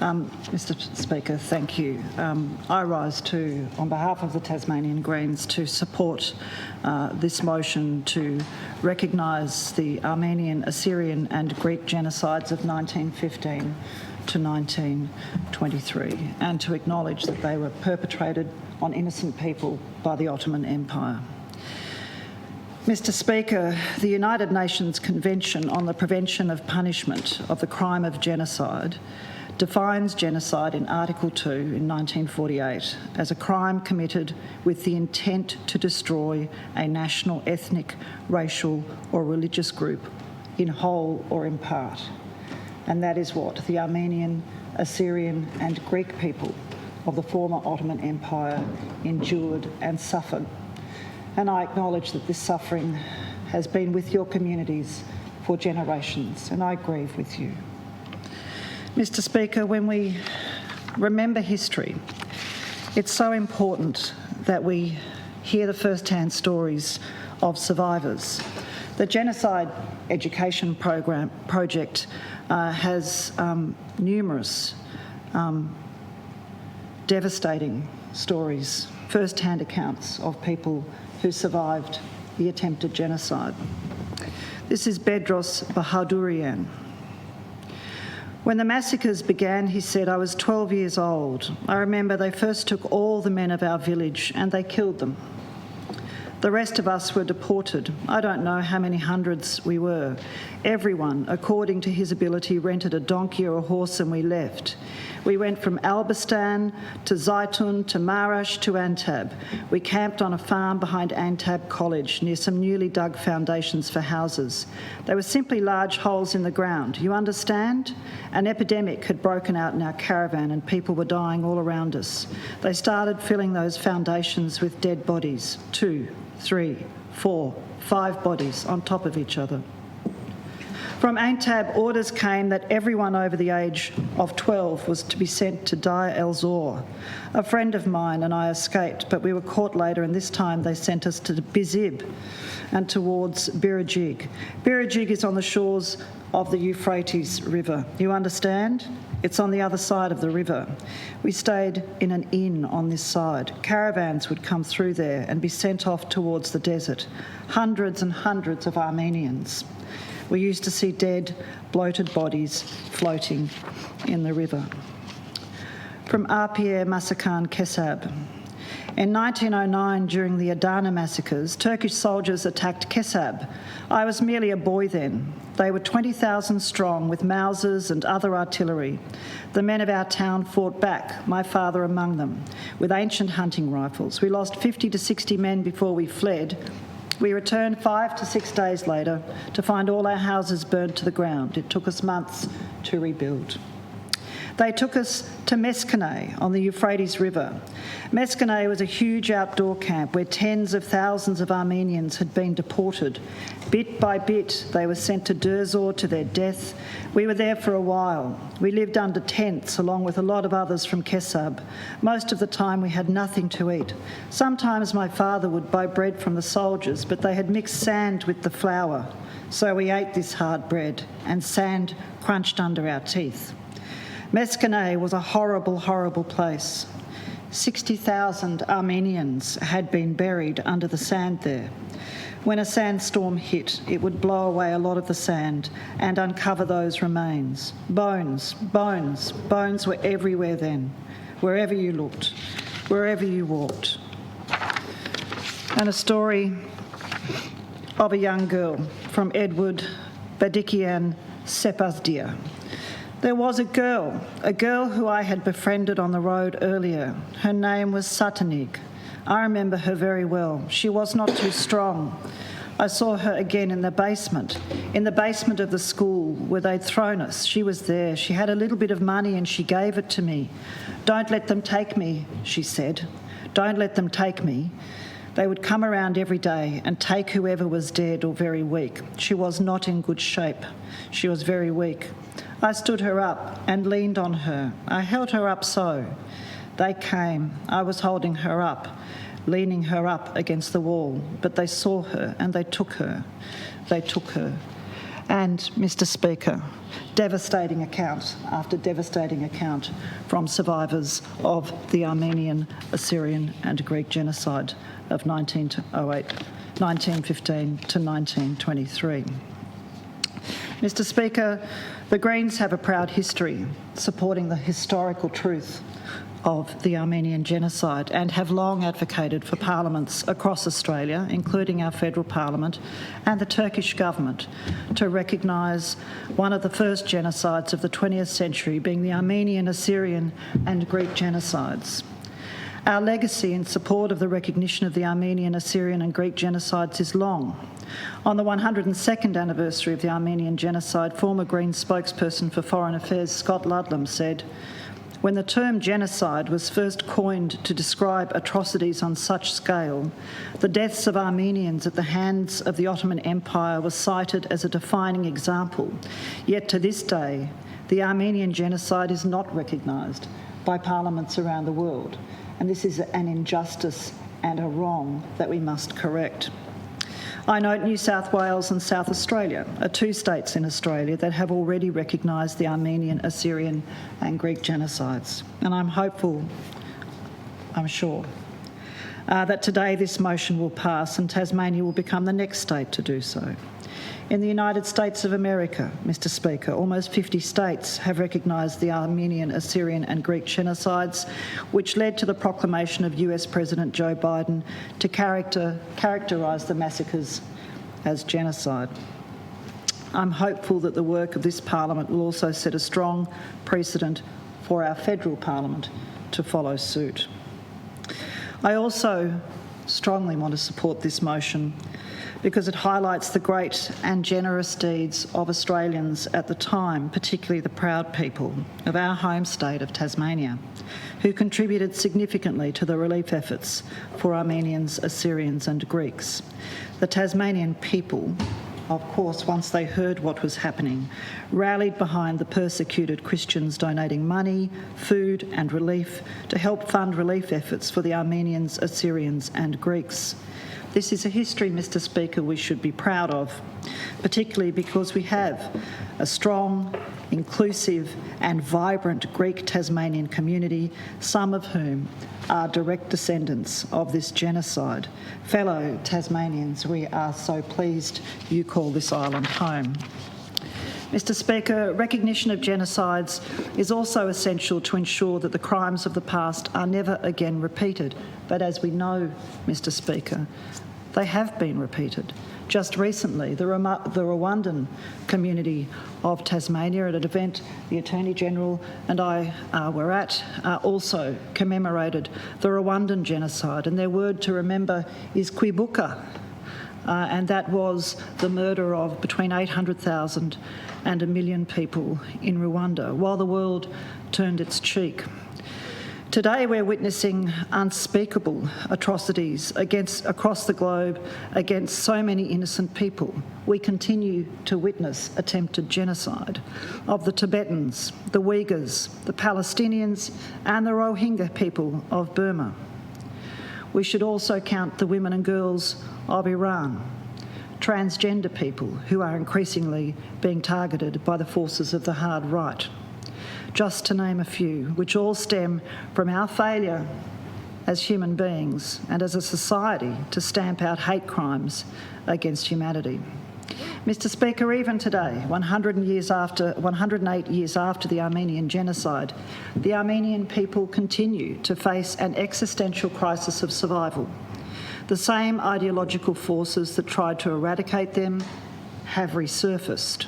Mr Speaker, thank you. I rise on behalf of the Tasmanian Greens, to support this motion to recognise the Armenian, Assyrian and Greek genocides of 1915 to 1923, and to acknowledge that they were perpetrated on innocent people by the Ottoman Empire. Mr Speaker, the United Nations Convention on the Prevention of Punishment of the Crime of Genocide defines genocide in Article 2 in 1948 as a crime committed with the intent to destroy a national, ethnic, racial or religious group in whole or in part. And that is what the Armenian, Assyrian and Greek people of the former Ottoman Empire endured and suffered. And I acknowledge that this suffering has been with your communities for generations, and I grieve with you. Mr Speaker, when we remember history, it's so important that we hear the first-hand stories of survivors. The Genocide Education Project has numerous devastating stories, first-hand accounts of people who survived the attempted genocide. This is Bedros Bahadurian. When the massacres began, he said, I was 12 years old. I remember they first took all the men of our village and they killed them. The rest of us were deported. I don't know how many hundreds we were. Everyone, according to his ability, rented a donkey or a horse and we left. We went from Albistan to Zaitun to Marash to Antab. We camped on a farm behind Antab College near some newly dug foundations for houses. They were simply large holes in the ground. You understand? An epidemic had broken out in our caravan and people were dying all around us. They started filling those foundations with dead bodies, 2, 3, 4, 5 bodies on top of each other. From Antab, orders came that everyone over the age of 12 was to be sent to Deir el-Zor. A friend of mine and I escaped, but we were caught later, and this time they sent us to Bizib and towards Birajig. Birajig is on the shores of the Euphrates River. You understand? It's on the other side of the river. We stayed in an inn on this side. Caravans would come through there and be sent off towards the desert. Hundreds and hundreds of Armenians. We used to see dead, bloated bodies floating in the river. From Arpia Masakan Kesab. In 1909, during the Adana massacres, Turkish soldiers attacked Kesab. I was merely a boy then. They were 20,000 strong with Mausers and other artillery. The men of our town fought back, my father among them, with ancient hunting rifles. We lost 50 to 60 men before we fled. We returned 5 to 6 days later to find all our houses burned to the ground. It took us months to rebuild. They took us to Meskene on the Euphrates River. Meskene was a huge outdoor camp where tens of thousands of Armenians had been deported. Bit by bit, they were sent to Derzor to their death. We were there for a while. We lived under tents along with a lot of others from Kesab. Most of the time we had nothing to eat. Sometimes my father would buy bread from the soldiers, but they had mixed sand with the flour. So we ate this hard bread, and sand crunched under our teeth. Meskene was a horrible, horrible place. 60,000 Armenians had been buried under the sand there. When a sandstorm hit, it would blow away a lot of the sand and uncover those remains. Bones, bones, bones were everywhere then, wherever you looked, wherever you walked. And a story of a young girl from Edward Badikian Sepasdia. There was a girl who I had befriended on the road earlier. Her name was Satanig. I remember her very well. She was not too strong. I saw her again in the basement of the school where they'd thrown us. She was there. She had a little bit of money and she gave it to me. Don't let them take me, she said. Don't let them take me. They would come around every day and take whoever was dead or very weak. She was not in good shape. She was very weak. I stood her up and leaned on her. I held her up so. They came. I was holding her up, leaning her up against the wall, but they saw her and they took her. They took her. And, Mr. Speaker, devastating account after devastating account from survivors of the Armenian, Assyrian and Greek genocide of 1915 to 1923. Mr. Speaker, the Greens have a proud history supporting the historical truth of the Armenian genocide and have long advocated for parliaments across Australia, including our federal parliament and the Turkish government, to recognise one of the first genocides of the 20th century being the Armenian, Assyrian and Greek genocides. Our legacy in support of the recognition of the Armenian, Assyrian and Greek genocides is long. On the 102nd anniversary of the Armenian genocide, former Greens spokesperson for Foreign Affairs Scott Ludlam said, "When the term genocide was first coined to describe atrocities on such scale, the deaths of Armenians at the hands of the Ottoman Empire was cited as a defining example. Yet to this day, the Armenian genocide is not recognised by parliaments around the world, and this is an injustice and a wrong that we must correct." I note New South Wales and South Australia are two states in Australia that have already recognised the Armenian, Assyrian and Greek genocides. And I'm hopeful, I'm sure, that today this motion will pass and Tasmania will become the next state to do so. In the United States of America, Mr. Speaker, almost 50 states have recognised the Armenian, Assyrian and Greek genocides, which led to the proclamation of US President Joe Biden to characterise the massacres as genocide. I'm hopeful that the work of this Parliament will also set a strong precedent for our federal Parliament to follow suit. I also strongly want to support this motion because it highlights the great and generous deeds of Australians at the time, particularly the proud people of our home state of Tasmania, who contributed significantly to the relief efforts for Armenians, Assyrians and Greeks. The Tasmanian people, of course, once they heard what was happening, rallied behind the persecuted Christians, donating money, food and relief to help fund relief efforts for the Armenians, Assyrians and Greeks. This is a history, Mr. Speaker, we should be proud of, particularly because we have a strong, inclusive and vibrant Greek Tasmanian community, some of whom are direct descendants of this genocide. Fellow Tasmanians, we are so pleased you call this island home. Mr. Speaker, recognition of genocides is also essential to ensure that the crimes of the past are never again repeated. But as we know, Mr. Speaker, they have been repeated. Just recently, the Rwandan community of Tasmania at an event the Attorney General and I were at also commemorated the Rwandan genocide, and their word to remember is kwibuka. And that was the murder of between 800,000 and 1 million people in Rwanda, while the world turned its cheek. Today we're witnessing unspeakable atrocities across the globe against so many innocent people. We continue to witness attempted genocide of the Tibetans, the Uyghurs, the Palestinians and the Rohingya people of Burma. We should also count the women and girls of Iran, transgender people who are increasingly being targeted by the forces of the hard right, just to name a few, which all stem from our failure as human beings and as a society to stamp out hate crimes against humanity. Mr. Speaker, even today, 108 years after the Armenian genocide, the Armenian people continue to face an existential crisis of survival. The same ideological forces that tried to eradicate them have resurfaced.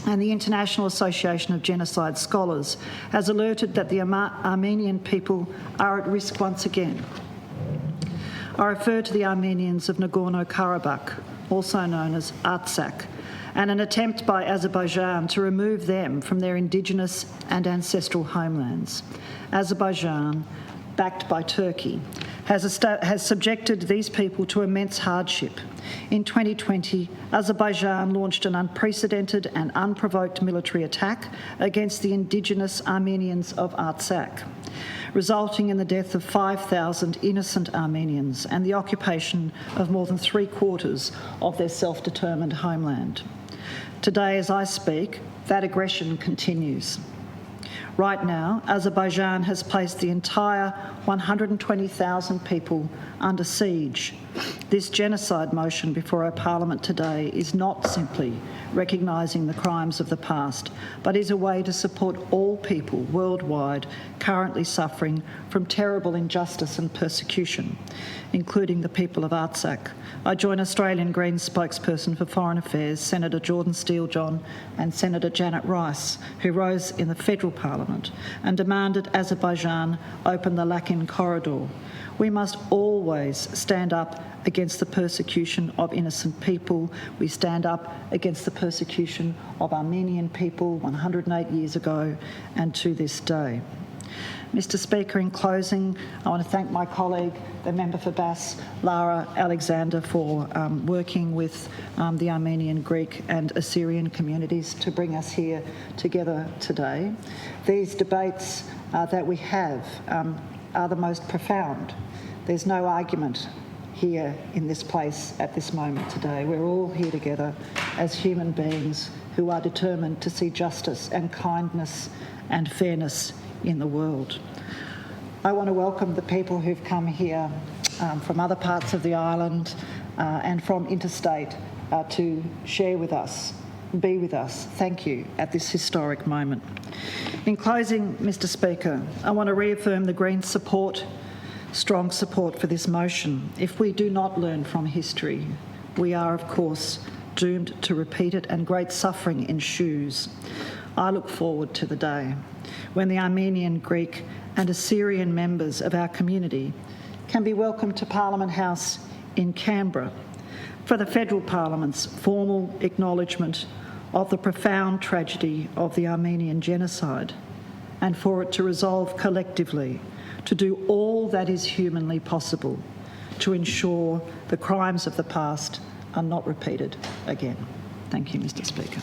And the International Association of Genocide Scholars has alerted that the Armenian people are at risk once again. I refer to the Armenians of Nagorno-Karabakh, also known as Artsakh, and an attempt by Azerbaijan to remove them from their indigenous and ancestral homelands. Azerbaijan, backed by Turkey, has subjected these people to immense hardship. In 2020, Azerbaijan launched an unprecedented and unprovoked military attack against the indigenous Armenians of Artsakh, resulting in the death of 5,000 innocent Armenians and the occupation of more than 3/4 of their self-determined homeland. Today, as I speak, that aggression continues. Right now, Azerbaijan has placed the entire 120,000 people under siege. This genocide motion before our Parliament today is not simply recognising the crimes of the past, but is a way to support all people worldwide currently suffering from terrible injustice and persecution, including the people of Artsakh. I join Australian Greens spokesperson for Foreign Affairs, Senator Jordan Steele-John and Senator Janet Rice, who rose in the federal parliament and demanded Azerbaijan open the Lakin corridor. We must always stand up against the persecution of innocent people. We stand up against the persecution of Armenian people 108 years ago and to this day. Mr Speaker, in closing, I want to thank my colleague, the member for Bass, Lara Alexander, for working with the Armenian, Greek and Assyrian communities to bring us here together today. These debates that we have are the most profound. There's no argument here in this place at this moment today. We're all here together as human beings who are determined to see justice and kindness and fairness in the world. I want to welcome the people who've come here from other parts of the island and from interstate to share with us, be with us. Thank you at this historic moment. In closing, Mr Speaker, I want to reaffirm the Greens' strong support for this motion. If we do not learn from history, we are, of course, doomed to repeat it and great suffering ensues. I look forward to the day when the Armenian, Greek and Assyrian members of our community can be welcomed to Parliament House in Canberra for the Federal Parliament's formal acknowledgement of the profound tragedy of the Armenian genocide, and for it to resolve collectively to do all that is humanly possible to ensure the crimes of the past are not repeated again. Thank you, Mr Speaker.